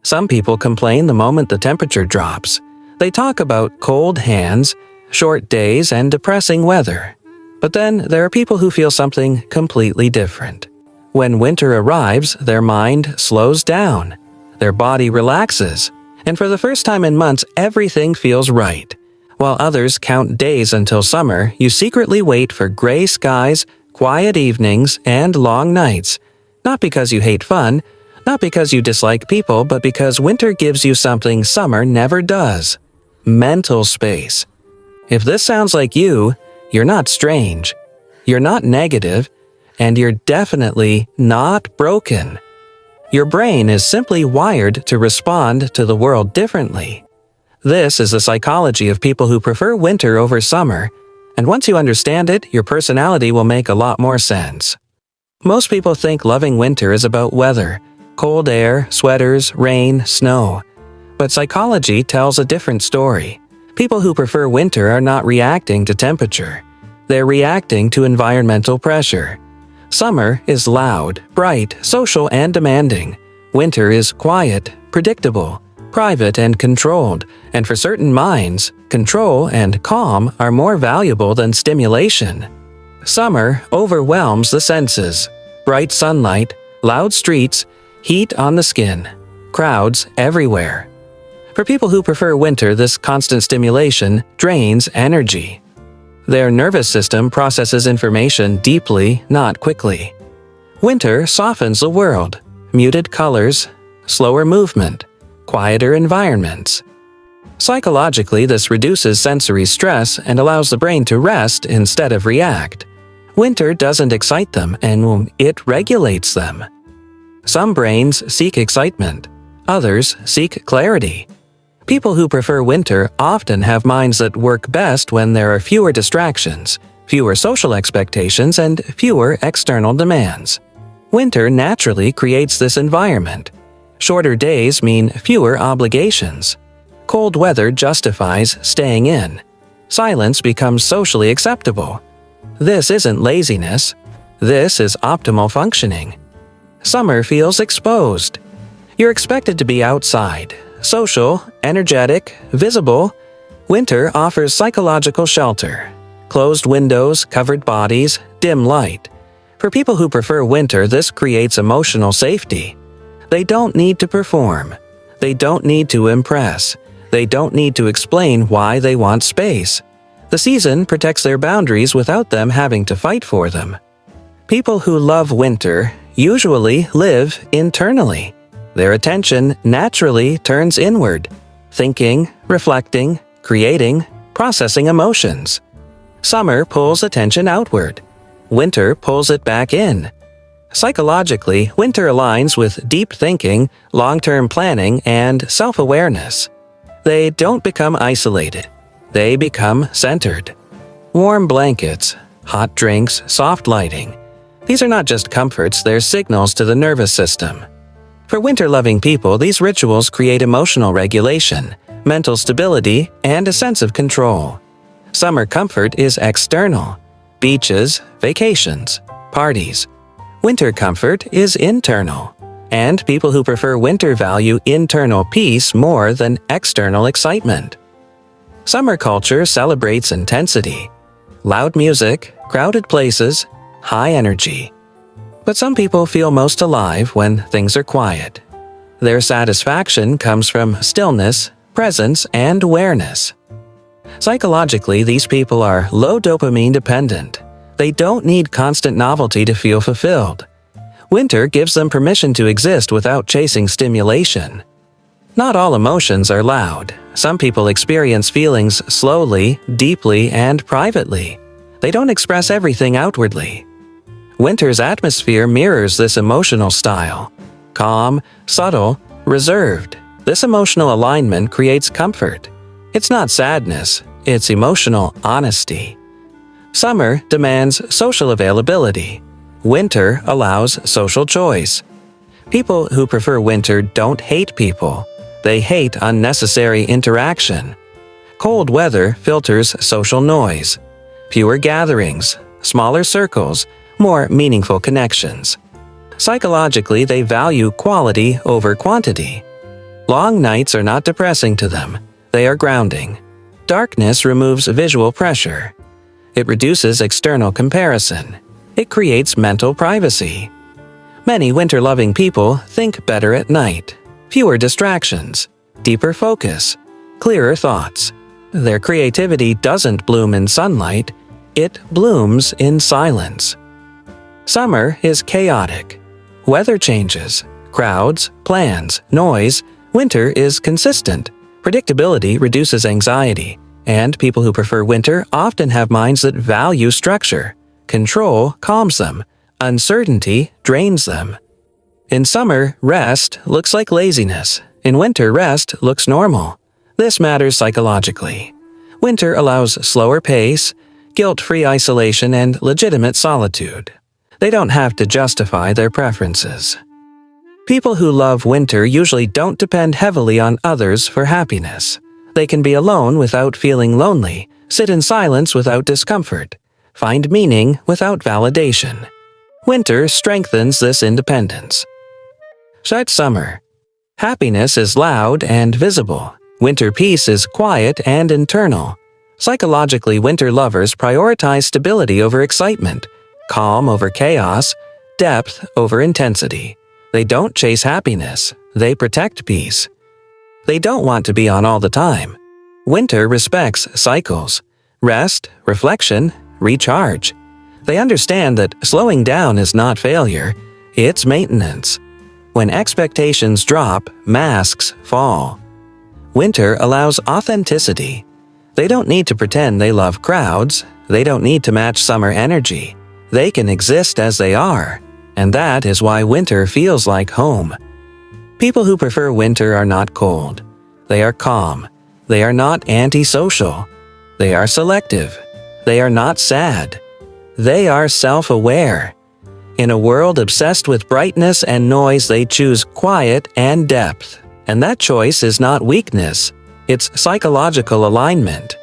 Some people complain the moment the temperature drops. They talk about cold hands, short days, and depressing weather. But then there are people who feel something completely different. When winter arrives, their mind slows down, their body relaxes, and for the first time in months, everything feels right. While others count days until summer, you secretly wait for gray skies, quiet evenings, and long nights. Not because you hate fun, not because you dislike people, but because winter gives you something summer never does: mental space. If this sounds like you, you're not strange, you're not negative, and you're definitely not broken. Your brain is simply wired to respond to the world differently. This is the psychology of people who prefer winter over summer, and once you understand it, your personality will make a lot more sense. Most people think loving winter is about weather, cold air, sweaters, rain, snow. But psychology tells a different story. People who prefer winter are not reacting to temperature. They're reacting to environmental pressure. Summer is loud, bright, social, and demanding. Winter is quiet, predictable, private, and controlled. And for certain minds, control and calm are more valuable than stimulation. Summer overwhelms the senses. Bright sunlight, loud streets, heat on the skin, crowds everywhere. For people who prefer winter, this constant stimulation drains energy. Their nervous system processes information deeply, not quickly. Winter softens the world. Muted colors, slower movement, quieter environments. Psychologically, this reduces sensory stress and allows the brain to rest instead of react. Winter doesn't excite them, and it regulates them. Some brains seek excitement. Others seek clarity. People who prefer winter often have minds that work best when there are fewer distractions, fewer social expectations, and fewer external demands. Winter naturally creates this environment. Shorter days mean fewer obligations. Cold weather justifies staying in. Silence becomes socially acceptable. This isn't laziness. This is optimal functioning. Summer feels exposed. You're expected to be outside, social, energetic, visible. Winter offers psychological shelter. Closed windows, covered bodies, dim light. For people who prefer winter, this creates emotional safety. They don't need to perform. They don't need to impress. They don't need to explain why they want space. The season protects their boundaries without them having to fight for them. People who love winter usually live internally. Their attention naturally turns inward, thinking, reflecting, creating, processing emotions. Summer pulls attention outward. Winter pulls it back in. Psychologically, winter aligns with deep thinking, long-term planning, and self-awareness. They don't become isolated. They become centered. Warm blankets, hot drinks, soft lighting. These are not just comforts, they're signals to the nervous system. For winter-loving people, these rituals create emotional regulation, mental stability, and a sense of control. Summer comfort is external: beaches, vacations, parties. Winter comfort is internal, and people who prefer winter value internal peace more than external excitement. Summer culture celebrates intensity: loud music, crowded places, high energy. But some people feel most alive when things are quiet. Their satisfaction comes from stillness, presence, and awareness. Psychologically, these people are low dopamine dependent. They don't need constant novelty to feel fulfilled. Winter gives them permission to exist without chasing stimulation. Not all emotions are loud. Some people experience feelings slowly, deeply, and privately. They don't express everything outwardly. Winter's atmosphere mirrors this emotional style. Calm, subtle, reserved. This emotional alignment creates comfort. It's not sadness, it's emotional honesty. Summer demands social availability. Winter allows social choice. People who prefer winter don't hate people. They hate unnecessary interaction. Cold weather filters social noise. Fewer gatherings, smaller circles, more meaningful connections. Psychologically, they value quality over quantity. Long nights are not depressing to them. They are grounding. Darkness removes visual pressure. It reduces external comparison. It creates mental privacy. Many winter-loving people think better at night. Fewer distractions, deeper focus, clearer thoughts. Their creativity doesn't bloom in sunlight, it blooms in silence. Summer is chaotic. Weather changes, crowds, plans, noise. Winter is consistent. Predictability reduces anxiety, and people who prefer winter often have minds that value structure. Control calms them. Uncertainty drains them. In summer, rest looks like laziness. In winter, rest looks normal. This matters psychologically. Winter allows slower pace, guilt-free isolation, and legitimate solitude. They don't have to justify their preferences. People who love winter usually don't depend heavily on others for happiness. They can be alone without feeling lonely, sit in silence without discomfort, find meaning without validation. Winter strengthens this independence. Such summer. Happiness is loud and visible. Winter peace is quiet and internal. Psychologically, winter lovers prioritize stability over excitement, calm over chaos, depth over intensity. They don't chase happiness, they protect peace. They don't want to be on all the time. Winter respects cycles, rest, reflection, recharge. They understand that slowing down is not failure, it's maintenance. When expectations drop, masks fall. Winter allows authenticity. They don't need to pretend they love crowds. They don't need to match summer energy. They can exist as they are, and that is why winter feels like home. People who prefer winter are not cold. They are calm. They are not antisocial. They are selective. They are not sad. They are self-aware. In a world obsessed with brightness and noise, they choose quiet and depth. And that choice is not weakness, it's psychological alignment.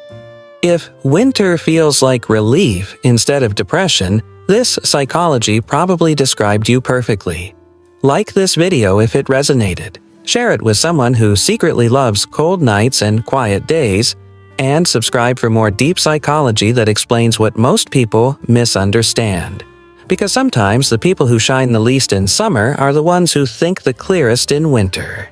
If winter feels like relief instead of depression, this psychology probably described you perfectly. Like this video if it resonated. Share it with someone who secretly loves cold nights and quiet days, and subscribe for more deep psychology that explains what most people misunderstand. Because sometimes the people who shine the least in summer are the ones who think the clearest in winter.